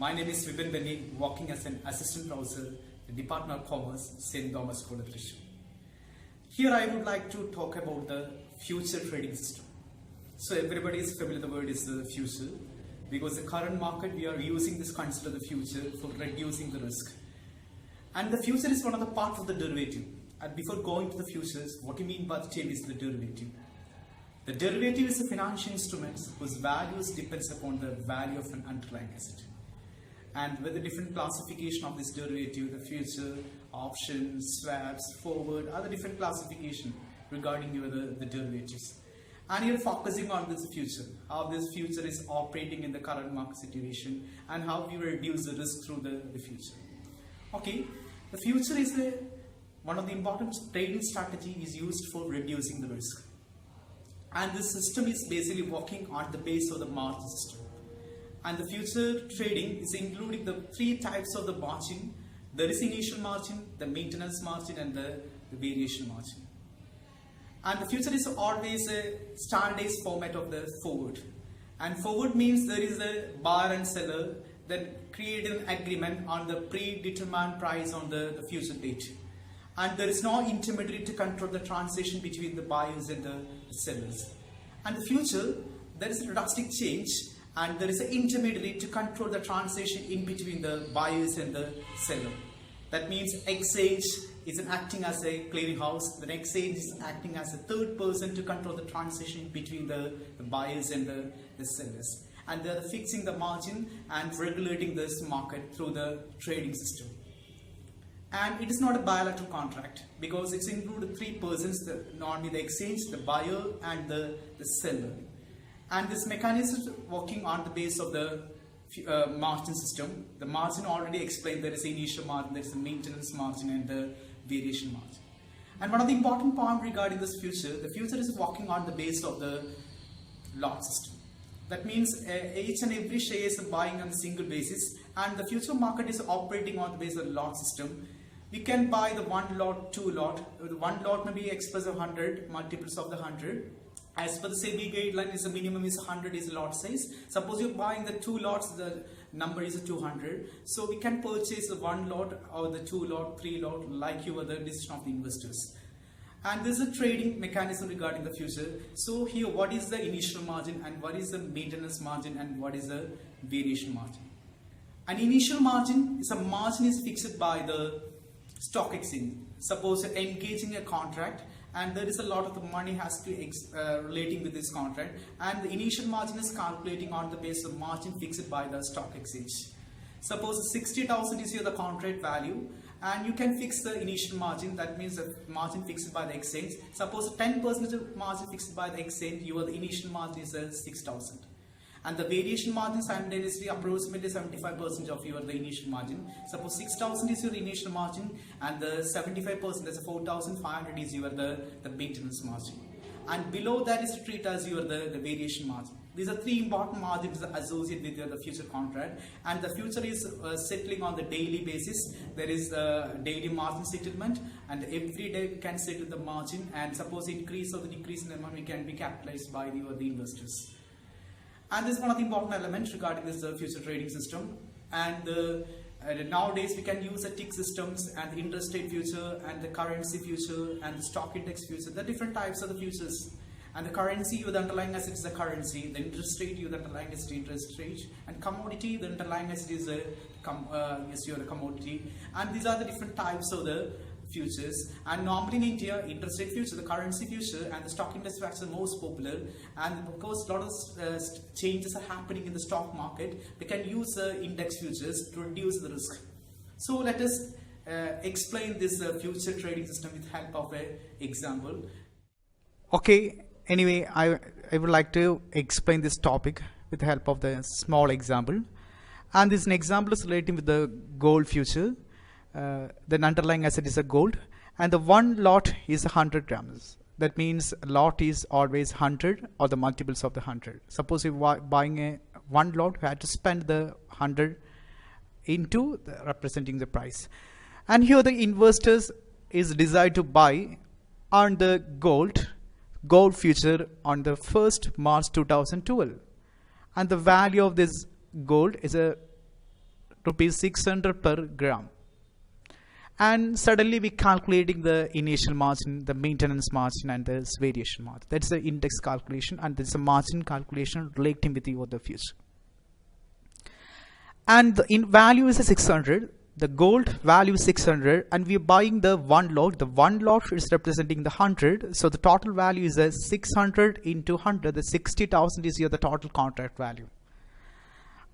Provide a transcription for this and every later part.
My name is Vipin, working as an assistant professor in the Department of Commerce, St.Thomas College, Thrissur. Here I would like to talk about the future trading system. So everybody is familiar with the word is the future, because the current market we are using this concept of the future for reducing the risk. And the future is one of the parts of the derivative. And before going to the futures, what do you mean by the term is the derivative? The derivative is a financial instrument whose values depends upon the value of an underlying asset. And with the different classification of this derivative, the future, options, swaps, forward, other different classification regarding the derivatives. And you're focusing on this future, how this future is operating in the current market situation and how we reduce the risk through the future. Okay, the future is one of the important trading strategy is used for reducing the risk. And this system is basically working on the base of the margin system. And the future trading is including the three types of the margin. There is initial margin, the maintenance margin, and the variation margin. And the future is always a standardized format of the forward. And forward means there is a buyer and seller that create an agreement on the predetermined price on the future date. And there is no intermediary to control the transaction between the buyers and the sellers. And the future, there is a drastic change, and there is an intermediary to control the transaction in between the buyers and the seller. That means exchange is acting as a clearinghouse. The exchange is acting as a third person to control the transaction between the buyers and the sellers. And they are fixing the margin and regulating this market through the trading system. And it is not a bilateral contract because it's included three persons, normally the exchange, the buyer and the seller. And this mechanism is working on the base of the margin system. The margin already explained, there is an initial margin, there is a maintenance margin and the variation margin. And one of the important points regarding this future, the future is working on the base of the lot system. That means each and every share is buying on a single basis, and the future market is operating on the base of the lot system. We can buy the one lot, two lot. The one lot may be expressed as 100, multiples of the 100. As per the SEBI guideline, is the minimum is 100 is lot size. Suppose you're buying the two lots, the number is 200. So we can purchase the one lot or the two lot, three lot, like you were the decision of the investors. And this is a trading mechanism regarding the future. So here, what is the initial margin and what is the maintenance margin and what is the variation margin? An initial margin is a margin is fixed by the stock exchange. Suppose you're engaging a contract and there is a lot of the money has to relating with this contract, and the initial margin is calculating on the basis of margin fixed by the stock exchange. Suppose 60,000 is the contract value, and you can fix the initial margin, that means the margin fixed by the exchange. Suppose 10% margin fixed by the exchange, the initial margin is 6,000. And the variation margin simultaneously approximately 75% of the initial margin. Suppose 6,000 is your initial margin and the 75%, that's 4,500 is the maintenance margin. And below that is treated as the variation margin. These are three important margins associated with the future contract, and the future is settling on the daily basis. There is the daily margin settlement, and every day we can settle the margin, and suppose increase or the decrease in the amount can be capitalized by the investors. And this is one of the important elements regarding this future trading system. And nowadays we can use the tick systems and the interest rate future and the currency future and the stock index future. The different types of the futures. And the currency, the underlying asset is the currency. The interest rate, the underlying asset is interest rate. And commodity, the underlying asset is the commodity. And these are the different types of the futures. And normally in India, interest rate future, the currency future, and the stock index future are most popular. And because a lot of changes are happening in the stock market, we can use index futures to reduce the risk. So let us explain this future trading system with help of an example. Okay, anyway, I would like to explain this topic with the help of the small example. And this is an example is relating with the gold future. The underlying asset is a gold, and the one lot is 100 grams. That means a lot is always 100 or the multiples of the 100. Suppose you're buying one lot, you had to spend the 100 into representing the price. And here the investors is decided to buy on the gold future on the 1st March 2012. And the value of this gold is rupees 600 per gram. And suddenly we calculating the initial margin, the maintenance margin, and this variation margin. That's the index calculation, and this is a margin calculation relating with the future. And the in value is a 600. The gold value is 600, and we are buying the one lot. The one lot is representing the 100. So the total value is a 600 into 100. The 60,000 is here the total contract value.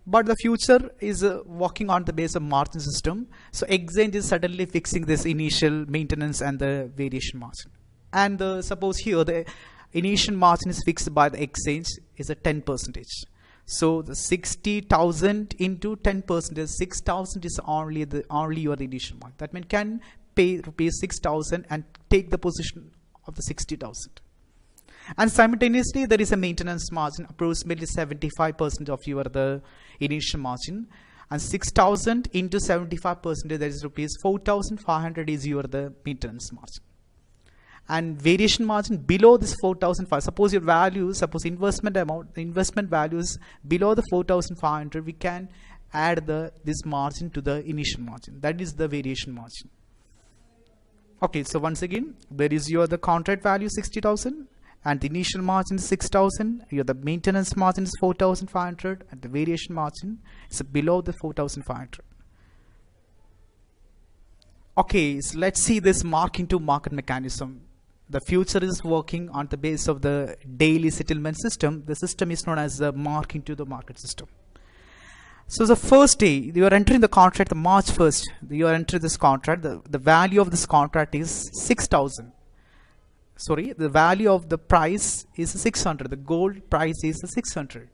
But the future is working on the base of margin system. So exchange is suddenly fixing this initial maintenance and the variation margin. And suppose here the initial margin is fixed by the exchange is a 10%. So the 60,000 into 10%, 6,000 is only your initial margin. That means can pay rupees 6,000 and take the position of the 60,000. And simultaneously there is a maintenance margin, approximately 75% of the initial margin, and 6,000 into 75%, that is rupees 4,500 is the maintenance margin. And variation margin below this 4,500, suppose your value, suppose investment amount, the investment values below the 4,500, we can add this margin to the initial margin. That is the variation margin. Okay, so once again, there is the contract value 60,000, and the initial margin is 6,000. The maintenance margin is 4,500, and the variation margin is below the 4,500. Okay, so let's see this marking to market mechanism. The future is working on the base of the daily settlement system. The system is known as the marking to the market system. So the first day you are entering the contract, the March 1st, you are entering this contract. The value of this contract is 6,000. Sorry, the value of the price is 600. The gold price is 600.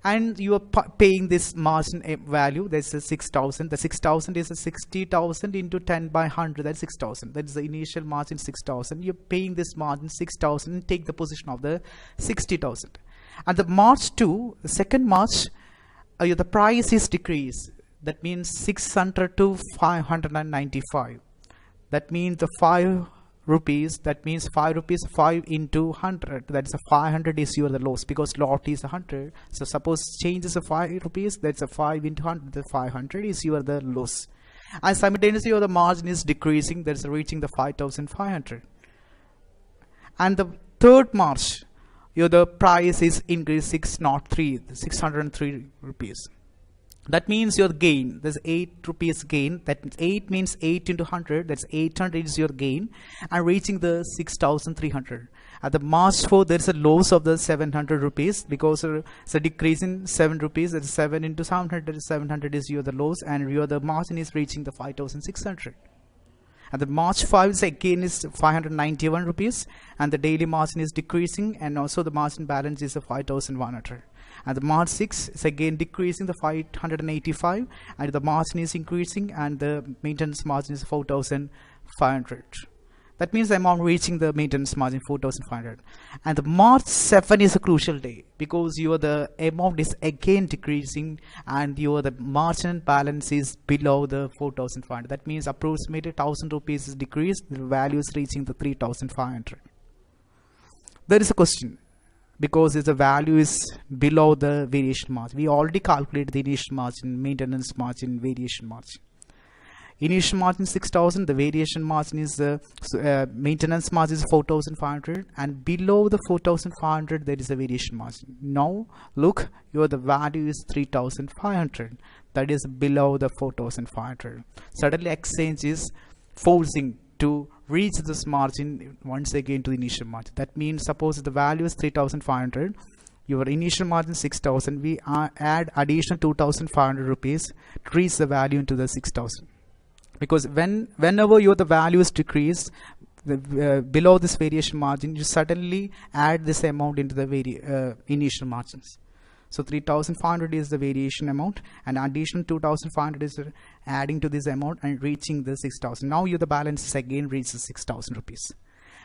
And you are paying this margin value, that's 6,000. The 6,000 is 60,000 into 10 by 100, that's 6,000. That is the initial margin 6,000. You're paying this margin 6,000 and take the position of the 60,000. And the March 2, the second March, the price is decreased. That means 600 to 595. That means the 5 rupees, that means 5 rupees, 5 into 100, that is a 500 is the loss, because lot is 100. So suppose change is a 5 rupees, that's a 5 into 100, the 500 is the loss. And simultaneously the margin is decreasing, that's reaching the 5,500. And the third March, the price is increased 603 rupees. That means your gain, there's 8 rupees gain. That means 8 means 8 into 100, that's 800 is your gain, and reaching the 6,300. At the March 4, there's a loss of the 700 rupees, because it's a decrease in 7 rupees, that's 7 into 700, that is 700 is the loss, and the margin is reaching the 5,600. And the March 5 is again is 591 rupees, and the daily margin is decreasing, and also the margin balance is 5,100. And the March 6 is again decreasing the 585, and the margin is increasing, and the maintenance margin is 4,500. That means the amount reaching the maintenance margin 4,500. And the March 7 is a crucial day, because the amount is again decreasing, and the margin balance is below the 4,500. That means approximately 1,000 rupees is decreased, the value is reaching the 3,500. There is a question, because the value is below the variation margin. We already calculated the initial margin, maintenance margin, variation margin. Initial margin 6,000, the variation margin is maintenance margin is 4,500, and below the 4,500 there is a variation margin. Now look, the value is 3,500, that is below the 4,500. Suddenly exchange is forcing to reach this margin once again to the initial margin. That means suppose the value is 3,500, your initial margin 6,000, we add additional 2,500 rupees to reach the value into the 6,000. Because whenever the value is decreased below this variation margin, you suddenly add this amount into the initial margins. So 3,500 is the variation amount, and additional 2,500 is adding to this amount and reaching the 6,000. Now the balance is again reaches 6,000 rupees.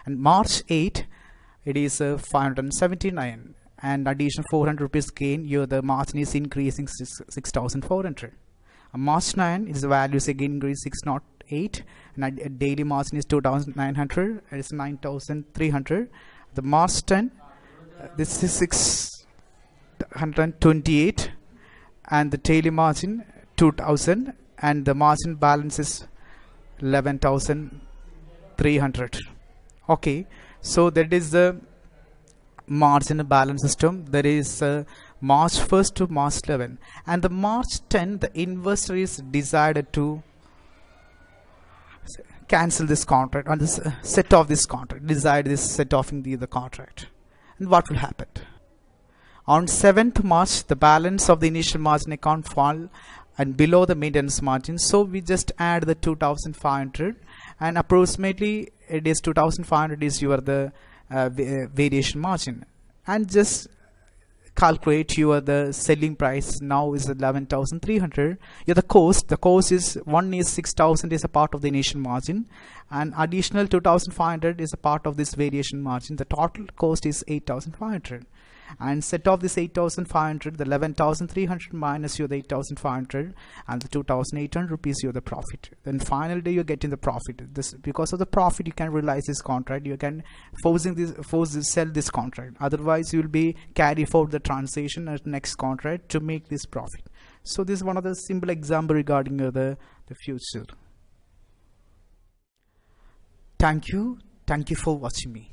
And March 8, it is 579, and additional 400 rupees gain. The margin is increasing 6,400. March 9 is the value is again increased 608, and a daily margin is 2,900, it is 9,300. The March 10, this is 628, and the daily margin 2,000 and the margin balance is 11,300. Okay, so that is the margin balance system. There is March 1st to March 11, and the March 10 the investor is decided to cancel this contract on this set off this contract, decide this set offing the contract. And what will happen? On 7th March, the balance of the initial margin account fall and below the maintenance margin. So we just add the 2,500, and approximately it is 2,500 is your the variation margin, and just calculate your the selling price now is 11,300. The cost is 6,000 is a part of the initial margin, and additional 2,500 is a part of this variation margin. The total cost is 8,500, and set off this 8,500, the 11,300 minus your the 8,500, and the 2,800 rupees your the profit. Then final day you're getting the profit. This because of the profit you can realize this contract, you can sell this contract, otherwise you will be carry forward the transaction at next contract to make this profit. So this is one of the simple example regarding the future. Thank you for watching me.